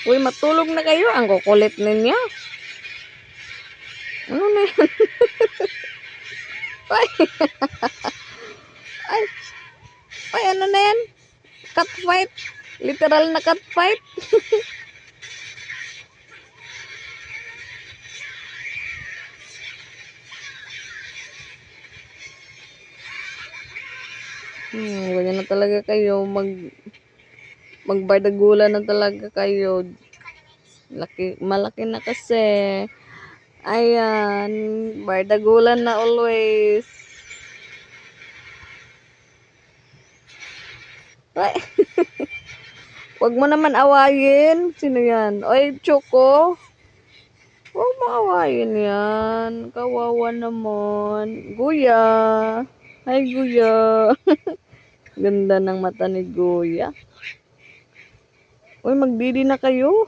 Uy, matulog na kayo. Ang kukulit ninyo. Ano na yan? Ay, ay, ay, ano na yan? Cat fight. Literal na cat fight. Ganyan na talaga kayo. Magbardagulan na talaga kayo. Malaki na kasi. Ayan. Bardagulan na always. Ay, wag mo naman awayin. Sino yan? Oy, Choco. Huwag mo awayin yan. Kawawa naman. Guya. Hi, Guya. Ganda ng mata ni Guya. Uy, magdidi na kayo.